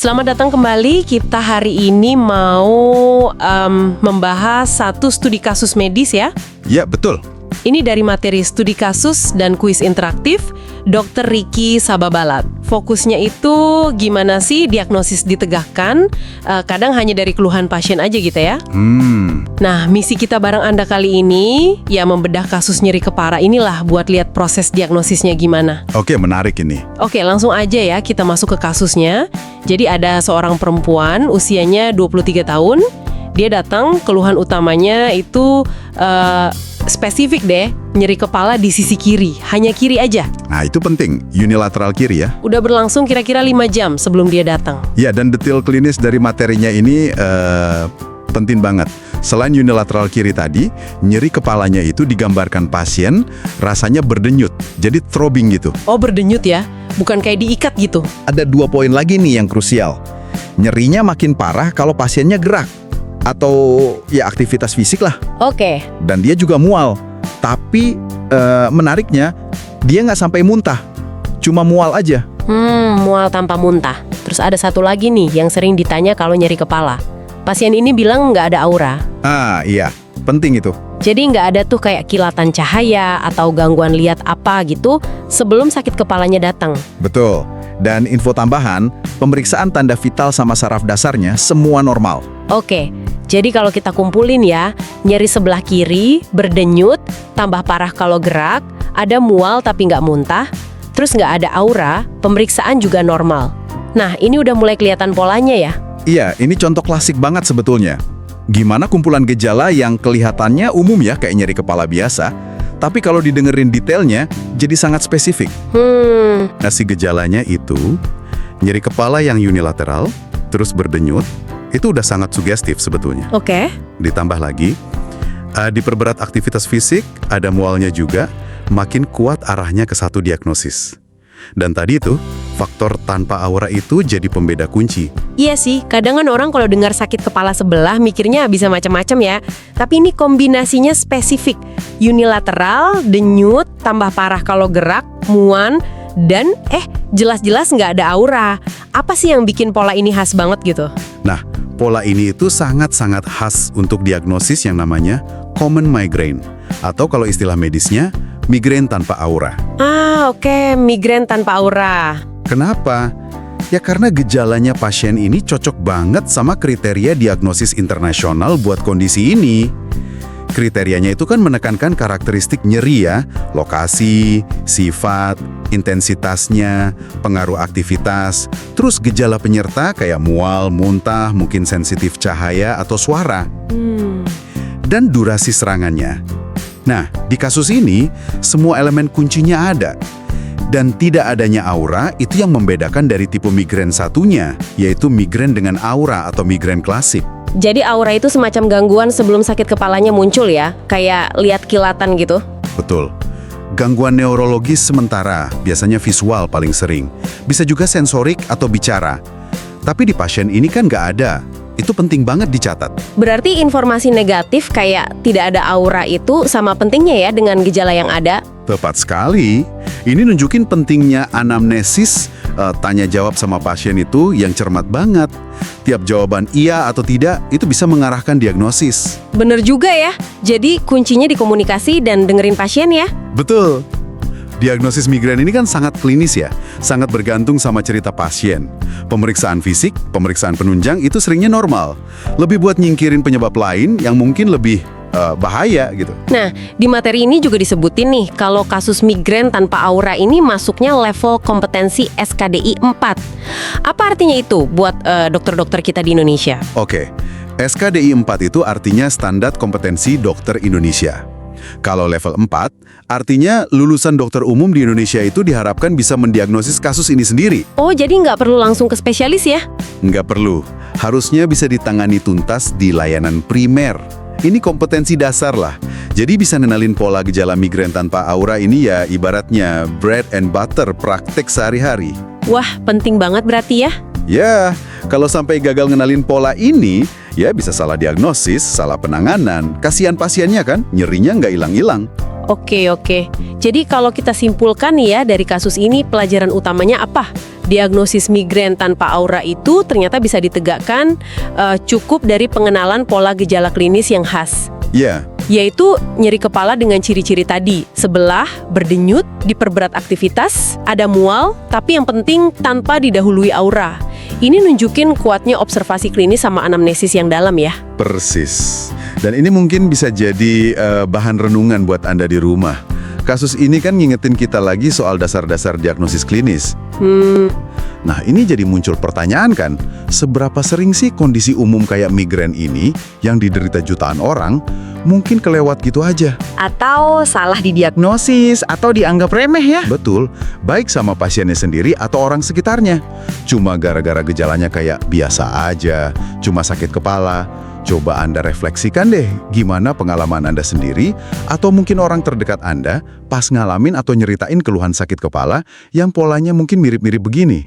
Selamat datang kembali. Kita hari ini mau membahas satu studi kasus medis ya. Ya, betul. Ini dari materi studi kasus dan kuis interaktif Dr. Ricky Sababalat. Fokusnya itu gimana sih diagnosis ditegakkan, kadang hanya dari keluhan pasien aja gitu ya. Nah, misi kita bareng Anda kali ini ya membedah kasus nyeri kepala inilah buat lihat proses diagnosisnya gimana. Oke, menarik ini. Oke, langsung aja ya kita masuk ke kasusnya. Jadi ada seorang perempuan usianya 23 tahun. Dia datang, keluhan utamanya itu spesifik deh, nyeri kepala di sisi kiri, hanya kiri aja. Nah, itu penting, unilateral kiri ya. Udah berlangsung kira-kira 5 jam sebelum dia datang. Ya, dan detail klinis dari materinya ini penting banget. Selain unilateral kiri tadi, nyeri kepalanya itu digambarkan pasien rasanya berdenyut, jadi throbbing gitu. Oh, berdenyut ya? Bukan kayak diikat gitu? Ada 2 poin lagi nih yang krusial. Nyerinya makin parah kalau pasiennya gerak atau ya aktivitas fisik lah. Oke. Dan dia juga mual. Tapi menariknya dia nggak sampai muntah, cuma mual aja. Mual tanpa muntah. Terus ada satu lagi nih yang sering ditanya kalau nyeri kepala. Pasien ini bilang nggak ada aura. Ah iya, penting itu. Jadi nggak ada tuh kayak kilatan cahaya atau gangguan lihat apa gitu sebelum sakit kepalanya datang. Betul. Dan info tambahan, pemeriksaan tanda vital sama saraf dasarnya semua normal. Oke, jadi kalau kita kumpulin ya, nyeri sebelah kiri, berdenyut, tambah parah kalau gerak, ada mual tapi nggak muntah, terus nggak ada aura, pemeriksaan juga normal. Nah, ini udah mulai kelihatan polanya ya. Iya, ini contoh klasik banget sebetulnya. Gimana kumpulan gejala yang kelihatannya umum ya, kayak nyeri kepala biasa, tapi kalau didengerin detailnya, jadi sangat spesifik. Nah, si gejalanya itu, nyeri kepala yang unilateral, terus berdenyut, itu udah sangat sugestif sebetulnya. Oke. Ditambah lagi, diperberat aktivitas fisik, ada mualnya juga, makin kuat arahnya ke satu diagnosis. Dan tadi itu, faktor tanpa aura itu jadi pembeda kunci. Iya sih, kadang kan orang kalau dengar sakit kepala sebelah mikirnya bisa macam-macam ya. Tapi ini kombinasinya spesifik. Unilateral, denyut, tambah parah kalau gerak, muan, dan jelas-jelas nggak ada aura. Apa sih yang bikin pola ini khas banget gitu? Nah, pola ini itu sangat-sangat khas untuk diagnosis yang namanya common migraine. Atau kalau istilah medisnya, migrain tanpa aura. Oke, migrain tanpa aura. Kenapa? Ya karena gejalanya pasien ini cocok banget sama kriteria diagnosis internasional buat kondisi ini. Kriterianya itu kan menekankan karakteristik nyeri ya, lokasi, sifat, intensitasnya, pengaruh aktivitas, terus gejala penyerta kayak mual, muntah, mungkin sensitif cahaya atau suara. Dan durasi serangannya. Nah, di kasus ini, semua elemen kuncinya ada. Dan tidak adanya aura itu yang membedakan dari tipe migrain satunya, yaitu migrain dengan aura atau migrain klasik. Jadi aura itu semacam gangguan sebelum sakit kepalanya muncul ya? Kayak lihat kilatan gitu? Betul. Gangguan neurologis sementara, biasanya visual paling sering. Bisa juga sensorik atau bicara. Tapi di pasien ini kan nggak ada. Itu penting banget dicatat. Berarti informasi negatif kayak tidak ada aura itu sama pentingnya ya dengan gejala yang ada? Tepat sekali. Ini nunjukin pentingnya anamnesis, tanya jawab sama pasien itu yang cermat banget. Tiap jawaban iya atau tidak itu bisa mengarahkan diagnosis. Bener juga ya. Jadi kuncinya di komunikasi dan dengerin pasien ya? Betul. Diagnosis migrain ini kan sangat klinis ya, sangat bergantung sama cerita pasien. Pemeriksaan fisik, pemeriksaan penunjang itu seringnya normal. Lebih buat nyingkirin penyebab lain yang mungkin lebih bahaya gitu. Nah, di materi ini juga disebutin nih, kalau kasus migrain tanpa aura ini masuknya level kompetensi SKDI 4. Apa artinya itu buat dokter-dokter kita di Indonesia? Oke, SKDI 4 itu artinya Standar Kompetensi Dokter Indonesia. Kalau level 4, artinya lulusan dokter umum di Indonesia itu diharapkan bisa mendiagnosis kasus ini sendiri. Oh, jadi nggak perlu langsung ke spesialis ya? Nggak perlu. Harusnya bisa ditangani tuntas di layanan primer. Ini kompetensi dasar lah. Jadi bisa nenalin pola gejala migrain tanpa aura ini ya ibaratnya bread and butter praktek sehari-hari. Wah, penting banget berarti ya? Ya, kalau sampai gagal ngenalin pola ini, ya bisa salah diagnosis, salah penanganan. Kasihan pasiennya kan, nyerinya nggak hilang-hilang. Oke. Jadi kalau kita simpulkan nih ya dari kasus ini pelajaran utamanya apa? Diagnosis migrain tanpa aura itu ternyata bisa ditegakkan cukup dari pengenalan pola gejala klinis yang khas. Ya, Yaitu nyeri kepala dengan ciri-ciri tadi, sebelah, berdenyut, diperberat aktivitas, ada mual, tapi yang penting tanpa didahului aura. Ini nunjukin kuatnya observasi klinis sama anamnesis yang dalam ya. persis. Dan ini mungkin bisa jadi bahan renungan buat Anda di rumah. Kasus ini kan ngingetin kita lagi soal dasar-dasar diagnosis klinis. Nah, ini jadi muncul pertanyaan kan, seberapa sering sih kondisi umum kayak migrain ini yang diderita jutaan orang mungkin kelewat gitu aja? Atau salah didiagnosis atau dianggap remeh ya? Betul, baik sama pasiennya sendiri atau orang sekitarnya. Cuma gara-gara gejalanya kayak biasa aja, cuma sakit kepala. Coba Anda refleksikan deh, gimana pengalaman Anda sendiri atau mungkin orang terdekat Anda pas ngalamin atau nyeritain keluhan sakit kepala yang polanya mungkin mirip-mirip begini.